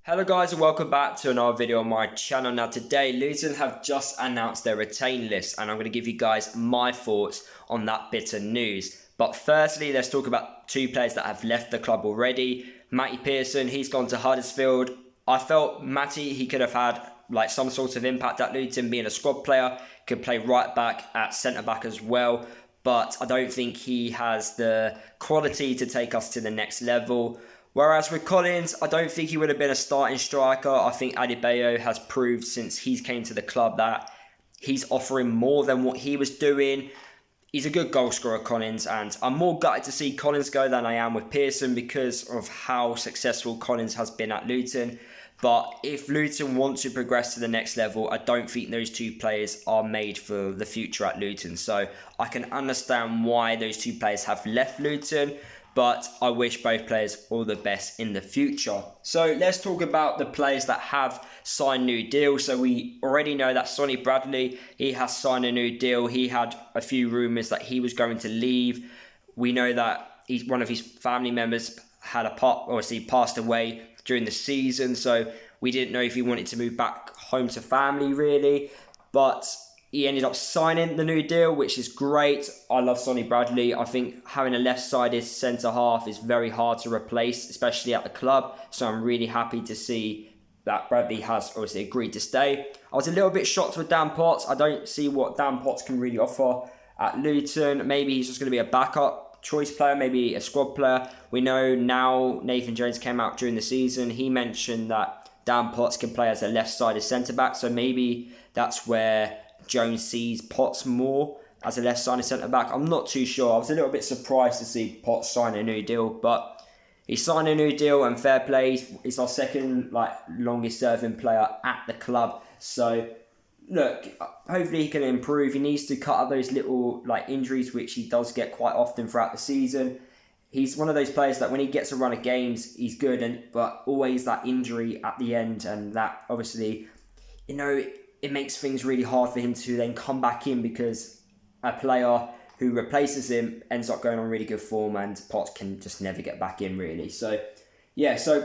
Hello guys and welcome back to another video on my channel. Now today Luton have just announced their retain list and I'm going to give you guys my thoughts on that bit of news. But firstly, let's talk about two players that have left the club already. Matty Pearson, he's gone to Huddersfield. I felt Matty, he could have had some sort of impact at Luton, being a squad player, could play right back, at centre back as well. But I don't think he has the quality to take us to the next level. Whereas with Collins, I don't think he would have been a starting striker. I think Adebayo has proved since he's came to the club that he's offering more than what he was doing. He's a good goal scorer, Collins, and I'm more gutted to see Collins go than I am with Pearson because of how successful Collins has been at Luton. But if Luton want to progress to the next level, I don't think those two players are made for the future at Luton. So I can understand why those two players have left Luton, but I wish both players all the best in the future. So let's talk about the players that have signed new deals. So we already know that Sonny Bradley, he has signed a new deal. He had a few rumours that he was going to leave. We know that one of his family members had passed away during the season. So we didn't know if he wanted to move back home to family really. But he ended up signing the new deal, which is great. I love Sonny Bradley. I think having a left-sided centre-half is very hard to replace, especially at the club. So I'm really happy to see that Bradley has obviously agreed to stay. I was a little bit shocked with Dan Potts. I don't see what Dan Potts can really offer at Luton. Maybe he's just going to be a backup choice player, maybe a squad player. We know now Nathan Jones came out during the season. He mentioned that Dan Potts can play as a left-sided centre-back. So maybe that's where Jones sees Potts more as a left-sided centre-back. I'm not too sure. I was a little bit surprised to see Potts sign a new deal, but he signed a new deal and fair play. He's our second longest-serving player at the club. So look, hopefully he can improve. He needs to cut out those little injuries, which he does get quite often throughout the season. He's one of those players that when he gets a run of games, he's good, but always that injury at the end, and that obviously, it makes things really hard for him to then come back in because a player who replaces him ends up going on really good form and Potts can just never get back in really. So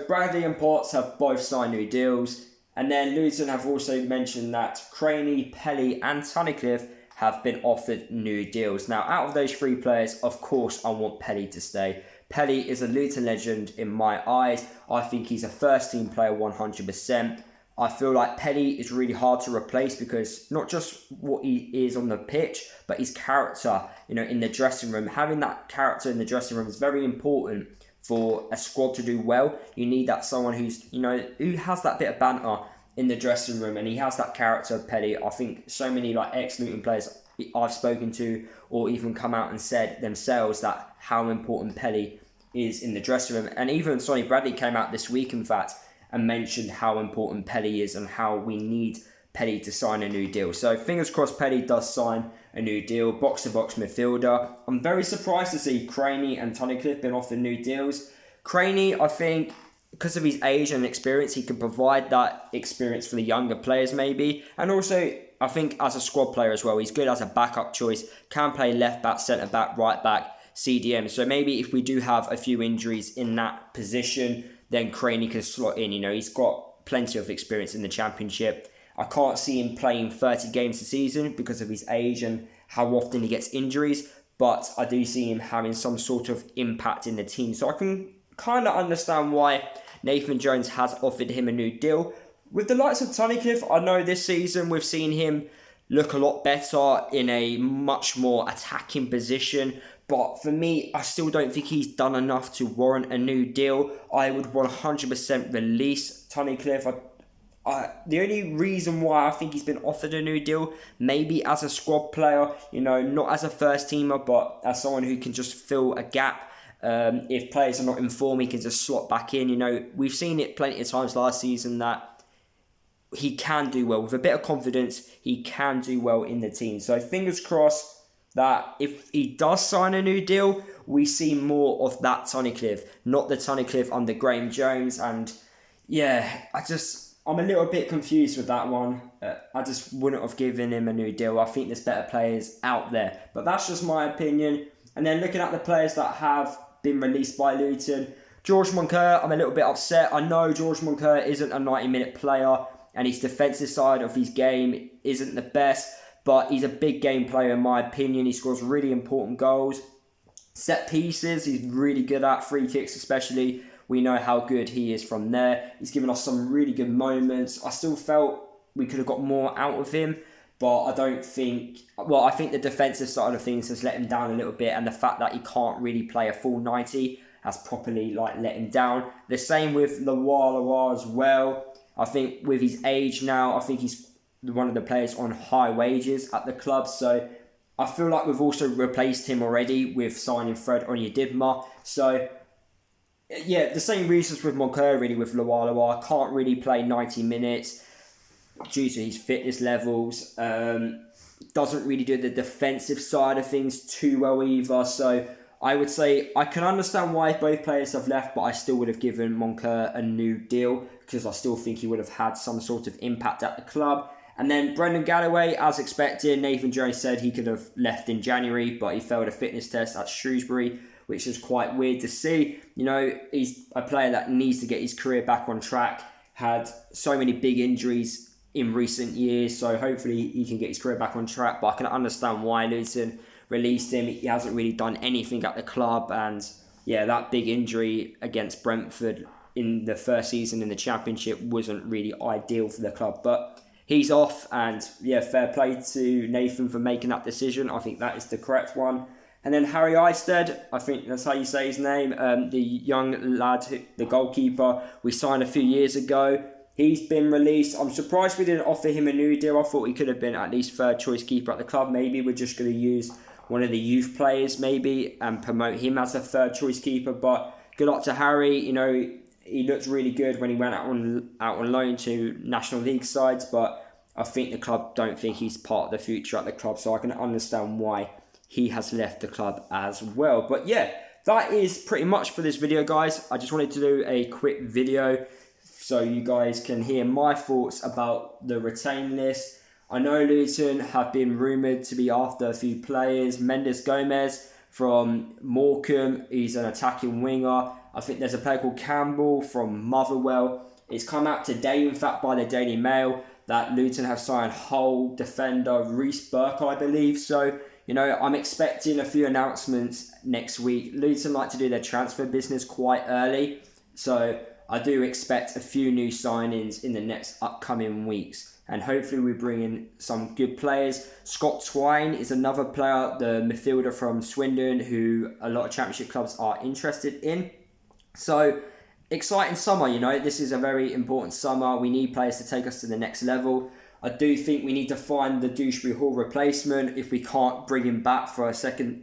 Bradley and Potts have both signed new deals. And then Luton have also mentioned that Craney, Pelly and Tunnicliffe have been offered new deals. Now, out of those three players, of course, I want Pelly to stay. Pelly is a Luton legend in my eyes. I think he's a first-team player 100%. I feel like Pelly is really hard to replace because not just what he is on the pitch, but his character, in the dressing room. Having that character in the dressing room is very important for a squad to do well. You need that someone who's, who has that bit of banter in the dressing room, and he has that character of Pelly. I think so many ex-Luton players I've spoken to or even come out and said themselves that how important Pelly is in the dressing room. And even Sonny Bradley came out this week, in fact, and mentioned how important Pelly is and how we need Pelly to sign a new deal. So fingers crossed Pelly does sign a new deal. Box-to-box midfielder. I'm very surprised to see Craney and Tunnicliffe been offered new deals. Craney, I think, because of his age and experience, he can provide that experience for the younger players maybe. And also, I think as a squad player as well, he's good as a backup choice. Can play left back, centre back, right back, CDM. So maybe if we do have a few injuries in that position, then Craney can slot in. He's got plenty of experience in the Championship. I can't see him playing 30 games a season because of his age and how often he gets injuries, but I do see him having some sort of impact in the team. So I can kind of understand why Nathan Jones has offered him a new deal. With the likes of Tunnicliffe, I know this season we've seen him look a lot better in a much more attacking position. But for me, I still don't think he's done enough to warrant a new deal. I would 100% release Tunnicliffe. The only reason why I think he's been offered a new deal, maybe as a squad player, not as a first teamer, but as someone who can just fill a gap. If players are not in form, he can just slot back in. We've seen it plenty of times last season that he can do well. With a bit of confidence, he can do well in the team. So fingers crossed that if he does sign a new deal, we see more of that Tunnicliffe, not the Tunnicliffe under Graham Jones. And I'm a little bit confused with that one. I just wouldn't have given him a new deal. I think there's better players out there. But that's just my opinion. And then looking at the players that have been released by Luton, George Moncur, I'm a little bit upset. I know George Moncur isn't a 90-minute player, and his defensive side of his game isn't the best, but he's a big game player in my opinion. He scores really important goals. Set pieces, he's really good at. Free kicks especially. We know how good he is from there. He's given us some really good moments. I still felt we could have got more out of him, but I don't think... Well, I think the defensive side of things has let him down a little bit, and the fact that he can't really play a full 90 has properly let him down. The same with Loa as well. I think with his age now, I think he's one of the players on high wages at the club. So I feel like we've also replaced him already with signing Fred Onyedinma. So yeah, the same reasons with Moncur really with Loa. Can't really play 90 minutes due to his fitness levels. Doesn't really do the defensive side of things too well either. So I would say I can understand why both players have left, but I still would have given Moncur a new deal because I still think he would have had some sort of impact at the club. And then Brendan Galloway, as expected, Nathan Jones said he could have left in January, but he failed a fitness test at Shrewsbury, which is quite weird to see. You know, he's a player that needs to get his career back on track, had so many big injuries in recent years, so hopefully he can get his career back on track, but I can understand why Luton released him. He hasn't really done anything at the club, and yeah, that big injury against Brentford in the first season in the Championship wasn't really ideal for the club, but he's off, and yeah, fair play to Nathan for making that decision. I think that is the correct one. And then Harry Eisted, I think that's how you say his name, the young lad, the goalkeeper we signed a few years ago. He's been released. I'm surprised we didn't offer him a new deal. I thought he could have been at least third choice keeper at the club. Maybe we're just going to use one of the youth players maybe and promote him as a third choice keeper. But good luck to Harry. You know, he looked really good when he went out on loan to National League sides. But I think the club don't think he's part of the future at the club. So I can understand why he has left the club as well. But yeah, that is pretty much for this video, guys. I just wanted to do a quick video so you guys can hear my thoughts about the retain list. I know Luton have been rumoured to be after a few players. Mendes Gomez from Morecambe, he's an attacking winger. I think there's a player called Campbell from Motherwell. It's come out today, in fact, by the Daily Mail that Luton have signed Hull defender Reece Burke, I believe. So, you know, I'm expecting a few announcements next week. Luton like to do their transfer business quite early. So I do expect a few new signings in the next upcoming weeks. And hopefully we bring in some good players. Scott Twine is another player, the midfielder from Swindon, who a lot of Championship clubs are interested in. So, exciting summer, you know. This is a very important summer. We need players to take us to the next level. I do think we need to find the Dewsbury Hall replacement if we can't bring him back for a second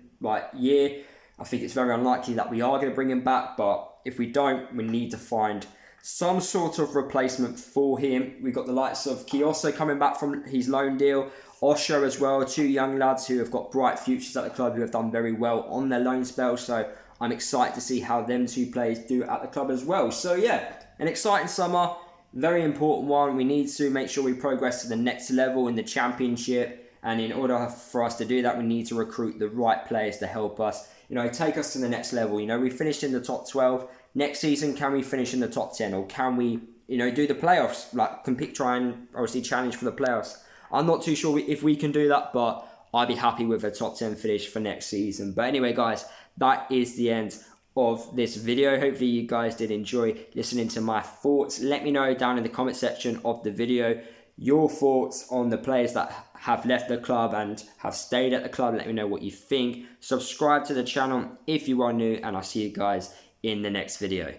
year. I think it's very unlikely that we are going to bring him back, but if we don't, we need to find some sort of replacement for him. We've got the likes of Kioso coming back from his loan deal, Osho as well, two young lads who have got bright futures at the club who have done very well on their loan spell. So I'm excited to see how them two players do at the club as well. So yeah, an exciting summer, very important one. We need to make sure we progress to the next level in the Championship. And in order for us to do that, we need to recruit the right players to help us, you know, take us to the next level. You know, we finished in the top 12. Next season, can we finish in the top 10? Or can we, you know, do the playoffs? Like, compete, try and obviously challenge for the playoffs. I'm not too sure if we can do that, but I'd be happy with a top 10 finish for next season. But anyway, guys, that is the end of this video. Hopefully you guys did enjoy listening to my thoughts. Let me know down in the comment section of the video your thoughts on the players that have left the club and have stayed at the club. Let me know what you think. Subscribe to the channel if you are new, and I'll see you guys in the next video.